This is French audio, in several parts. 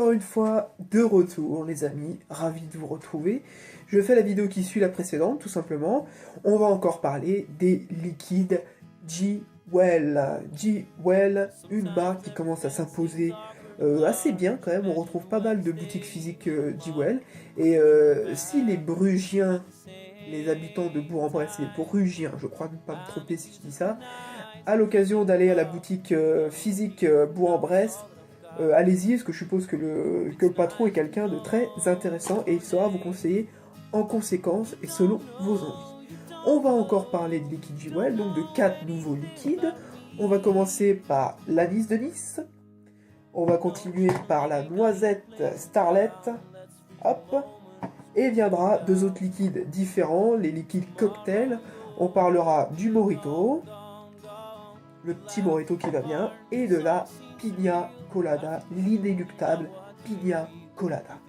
encore une fois de retour les amis, ravi de vous retrouver. Je fais la vidéo qui suit la précédente tout simplement. On va encore parler des liquides G-Well. G-Well, une marque qui commence à s'imposer assez bien quand même, on retrouve pas mal de boutiques physiques G-Well. Et si les Brugiens, les habitants de Bourg-en-Bresse, les Brugiens, je crois ne pas me tromper si je dis ça, à l'occasion d'aller à la boutique physique Bourg-en-Bresse, allez-y, parce que je suppose que le patron est quelqu'un de très intéressant et il saura vous conseiller en conséquence et selon vos envies. On va encore parler de liquide G-Well, donc de 4 nouveaux liquides. On va commencer par l'anis de Nice. On va continuer par la noisette Starlet. Hop. Et viendra 2 autres liquides différents, les liquides cocktails. On parlera du Morito, le petit Morito qui va bien, et de la Pina Colada, l'inéluctable Pina Colada.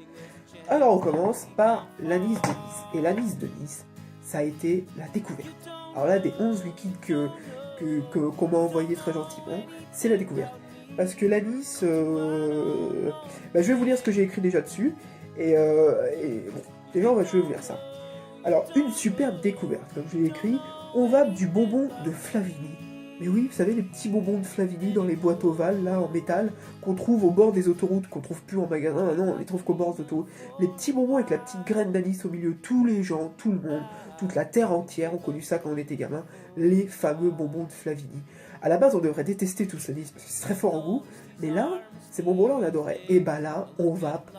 Alors on commence par l'anis de Nice. Et l'anis de Nice, ça a été la découverte. Alors là, des 11 liquides qu'on m'a envoyé très gentiment, c'est la découverte. Parce que l'anis, je vais vous lire ce que j'ai écrit déjà dessus. Et bon, déjà, je vais vous lire ça. Alors, une superbe découverte, comme je l'ai écrit, on va du bonbon de Flavini. Mais oui, vous savez, les petits bonbons de Flavini dans les boîtes ovales, là, en métal, qu'on trouve au bord des autoroutes, qu'on trouve plus en magasin, non, on les trouve qu'au bord des autoroutes. Les petits bonbons avec la petite graine d'anis au milieu, tous les gens, tout le monde, toute la terre entière ont connu ça quand on était gamin, les fameux bonbons de Flavini. À la base, on devrait détester tout ça, parce que c'est très fort en goût, mais là, ces bonbons-là, on adorait. Et bah là, on vape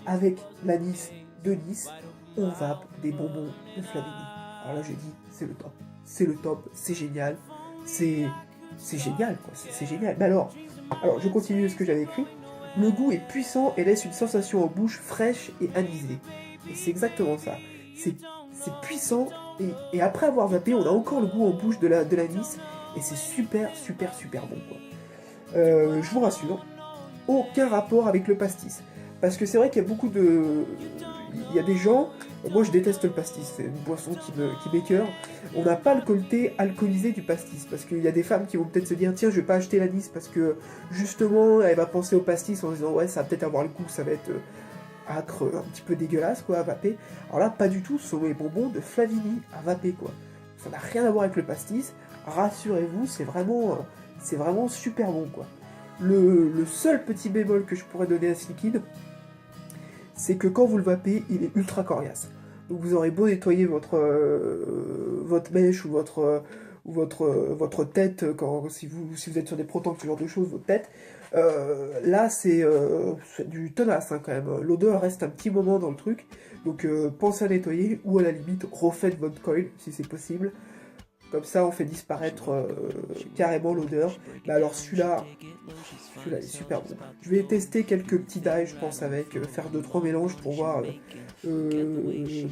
avec l'anis de Nice, on vape des bonbons de Flavini. Alors là, j'ai dit, c'est le top. C'est le top, c'est génial. C'est génial, quoi. C'est génial. Mais alors, je continue ce que j'avais écrit. Le goût est puissant et laisse une sensation en bouche fraîche et anisée. Et c'est exactement ça. C'est puissant et après avoir vapé, on a encore le goût en bouche de l'anis. Et c'est super bon, quoi. Je vous rassure, aucun rapport avec le pastis. Parce que c'est vrai qu'il y a beaucoup de... Il y a des gens... Moi je déteste le pastis, c'est une boisson qui m'écœure. On n'a pas le côté alcoolisé du pastis. Parce qu'il y a des femmes qui vont peut-être se dire, tiens, je vais pas acheter l'anis parce que justement, elle va penser au pastis en se disant, ouais, ça va peut-être avoir le goût, ça va être acre, un petit peu dégueulasse, quoi, à vaper. Alors là, pas du tout, ce sont les bonbons de Flavini à vaper, quoi. Ça n'a rien à voir avec le pastis. Rassurez-vous, c'est vraiment super bon, quoi. Le seul petit bémol que je pourrais donner à ce liquide, c'est que quand vous le vapez, il est ultra coriace. Donc vous aurez beau nettoyer votre mèche ou votre tête, si vous êtes sur des protons, ce genre de choses, votre tête, là c'est du tenace, hein, quand même. L'odeur reste un petit moment dans le truc, donc pensez à nettoyer, ou à la limite, refaites votre coil, si c'est possible. Comme ça, on fait disparaître carrément l'odeur. Mais alors celui-là est super bon. Je vais tester quelques petits dyes, je pense, avec faire 2-3 mélanges pour voir. Mais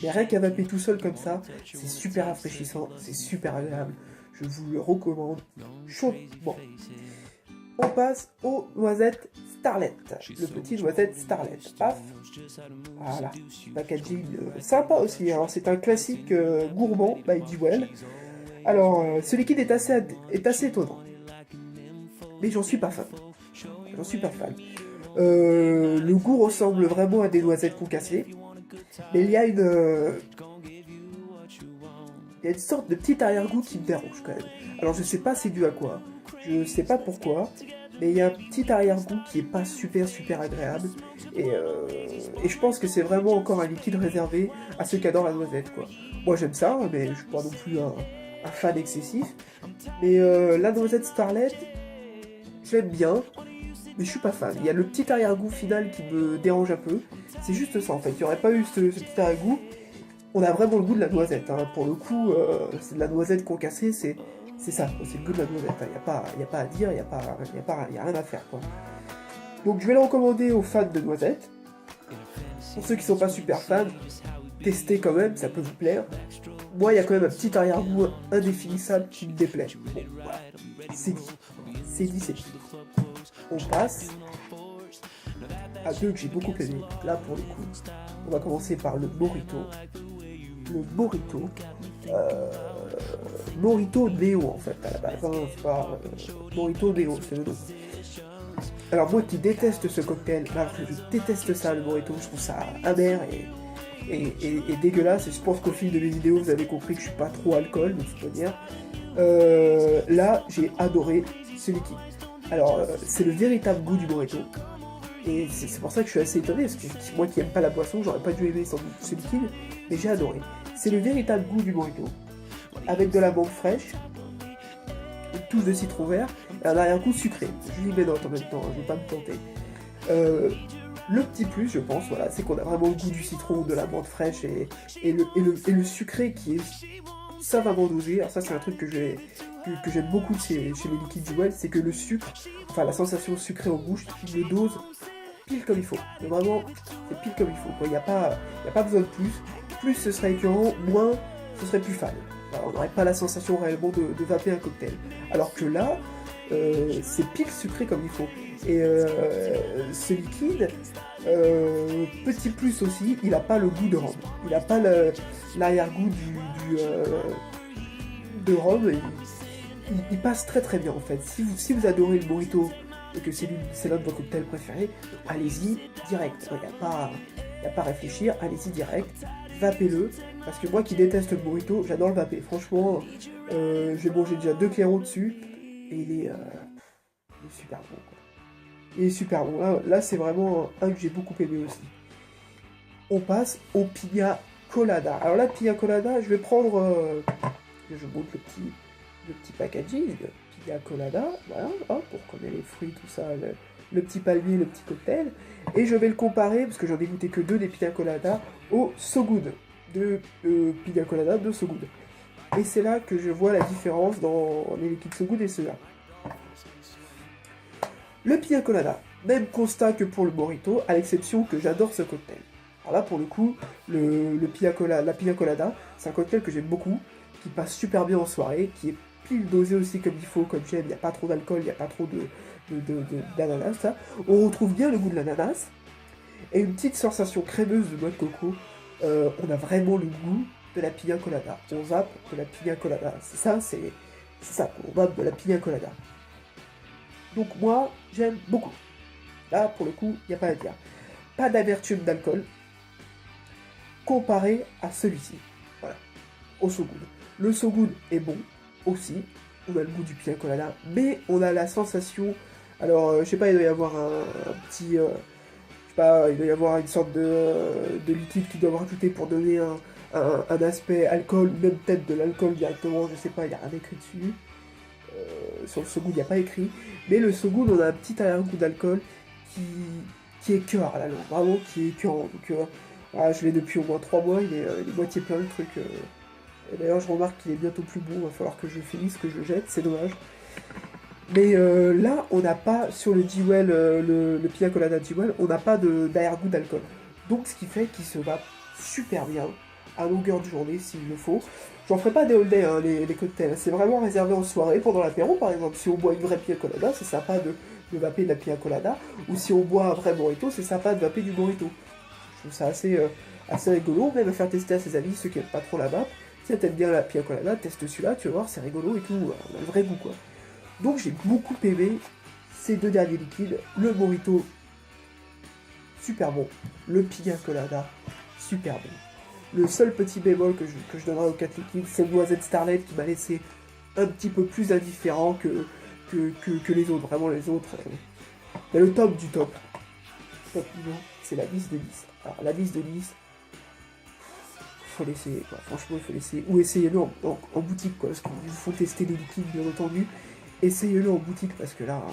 rien qu'à vaper tout seul comme ça, c'est super rafraîchissant, c'est super agréable. Je vous le recommande chaudement. On passe aux noisettes Starlet. Le petit noisette Starlet. Paf. Voilà. Packaging sympa aussi. Alors c'est un classique gourmand by G-Well. Alors, ce liquide est assez étonnant. Mais j'en suis pas fan. Le goût ressemble vraiment à des noisettes concassées. Mais il y a une sorte de petit arrière-goût qui me dérange quand même. Alors je sais pas c'est dû à quoi. Je sais pas pourquoi. Mais il y a un petit arrière-goût qui est pas super agréable. Et je pense que c'est vraiment encore un liquide réservé à ceux qui adorent la noisette, quoi. Moi j'aime ça, mais je suis pas non plus un fan excessif, mais la noisette Starlet, je l'aime bien, mais je suis pas fan. Il y a le petit arrière-goût final qui me dérange un peu, c'est juste ça en fait, il n'y aurait pas eu ce petit arrière-goût, on a vraiment le goût de la noisette, hein. Pour le coup, c'est de la noisette concassée, c'est ça, c'est le goût de la noisette, il n'y a pas à dire, il n'y a rien à faire, quoi. Donc je vais le recommander aux fans de noisettes. Pour ceux qui sont pas super fans, testez quand même, ça peut vous plaire. Moi, il y a quand même un petit arrière-goût indéfinissable qui me déplaît. Bon, voilà. C'est dit. On passe à deux que j'ai beaucoup aimé. Là, pour le coup, on va commencer par le Morito. Le Morito. Morito Neo, en fait, à la base. Hein, c'est pas... Morito Neo, c'est le nom. Alors moi qui déteste ce cocktail, alors que je déteste ça, le Morito, je trouve ça amer et dégueulasse, et je pense qu'au fil de mes vidéos, vous avez compris que je suis pas trop alcool, de toute manière. Là, j'ai adoré ce liquide. Alors, c'est le véritable goût du Morito. Et c'est pour ça que je suis assez étonné, parce que moi qui aime pas la boisson, j'aurais pas dû aimer sans doute ce liquide, mais j'ai adoré. C'est le véritable goût du Morito, avec de la menthe fraîche, une touche de citron vert, et un arrière-goût sucré. Je lis mes notes en même temps, je vais pas me tenter. Le petit plus, je pense, voilà, c'est qu'on a vraiment le goût du citron, de la menthe fraîche, et le sucré qui est savamment dosé. Alors ça, c'est un truc que j'aime beaucoup chez les liquides Jewel, c'est que le sucre, enfin la sensation sucrée en bouche, il le dose pile comme il faut. Mais vraiment, c'est pile comme il faut. Il n'y a pas besoin de plus. Plus ce serait écœurant, moins ce serait plus fade. Alors, on n'aurait pas la sensation réellement de vaper un cocktail. Alors que là, c'est pile sucré comme il faut. Et ce liquide, petit plus aussi, il n'a pas le goût de rhum. Il n'a pas l'arrière-goût de rhum. Il passe très très bien en fait. Si vous adorez le Morito et que c'est l'un de vos cocktails préférés, allez-y direct. Il n'y a pas à réfléchir, allez-y direct. Vapez-le. Parce que moi qui déteste le Morito, j'adore le vaper. Franchement, j'ai mangé déjà 2 claireaux dessus. Et il est super bon. Quoi. Il est super bon. Là c'est vraiment un que j'ai beaucoup aimé aussi. On passe au Pina Colada. Alors là, Pina Colada, je vais prendre... je montre le petit packaging. Pina Colada, voilà, hop, pour qu'on ait les fruits, tout ça, le petit palmier, le petit cocktail. Et je vais le comparer, parce que j'en ai goûté que 2 des Pina Colada, au So Good. Pina Colada de So Good. Et c'est là que je vois la différence dans les liquides So Good et ceux-là. Le Pina Colada, même constat que pour le Morito, à l'exception que j'adore ce cocktail. Alors là, pour le coup, la Pina Colada, c'est un cocktail que j'aime beaucoup, qui passe super bien en soirée, qui est pile dosé aussi comme il faut, comme j'aime, il n'y a pas trop d'alcool, il n'y a pas trop d'ananas, ça. On retrouve bien le goût de l'ananas, et une petite sensation crémeuse de noix de coco. On a vraiment le goût de la Pina Colada. On vape de la Pina Colada. C'est ça, on vape de la Pina Colada. Donc moi, j'aime beaucoup. Là, pour le coup, il n'y a pas à dire. Pas d'amertume d'alcool, comparé à celui-ci. Voilà, au So Good. Le So Good est bon, aussi. On a le goût du Pina Colada, mais on a la sensation... Alors, je sais pas, il doit y avoir un petit... je sais pas, il doit y avoir une sorte de liquide qu'ils doivent rajouter pour donner un aspect alcool, même peut-être de l'alcool directement, je sais pas, il n'y a rien écrit dessus. Sur le So Good, il n'y a pas écrit. Mais le So Good, on a un petit arrière-goût d'alcool qui écœure à la langue, vraiment qui est écœurant. Donc, voilà, je l'ai depuis au moins 3 mois, il est moitié plein le truc. Et d'ailleurs, je remarque qu'il est bientôt plus bon, il va falloir que je finisse, que je jette, c'est dommage. Mais là, on n'a pas, sur le Jewel, le Pina Colada Jewel, on n'a pas d'arrière-goût d'alcool. Donc, ce qui fait qu'il se va super bien, à longueur de journée, s'il le faut. J'en ferai pas des all day, hein, les cocktails. C'est vraiment réservé en soirée, pendant l'apéro, par exemple. Si on boit une vraie Pina Colada, c'est sympa de vaper de la Pina Colada. Ou si on boit un vrai Morito, c'est sympa de vaper du Morito. Je trouve ça assez rigolo, même à faire tester à ses amis, ceux qui n'aiment pas trop la vape. Si t'aimes bien la Pina Colada, teste celui-là, tu vas voir, c'est rigolo et tout. On a le vrai goût, quoi. Donc j'ai beaucoup aimé ces 2 derniers liquides. Le Morito, super bon. Le Pina Colada, super bon. Le seul petit bémol que je donnerai aux 4 liquides, c'est le Noisette Starlight qui m'a laissé un petit peu plus indifférent que les autres. Vraiment les autres. Mais le top du top. C'est la 10 de 10. Alors la 10 de 10, faut l'essayer quoi. Franchement il faut l'essayer. Ou essayez-le en boutique quoi. Parce qu'il faut tester les liquides bien entendu. Essayez-le en boutique parce que là,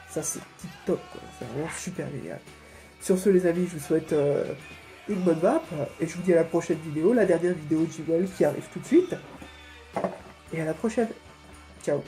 ça c'est tip top quoi. C'est vraiment super génial. Sur ce les amis, je vous souhaite une bonne vape. Et je vous dis à la prochaine vidéo. La dernière vidéo de Jewel qui arrive tout de suite. Et à la prochaine. Ciao.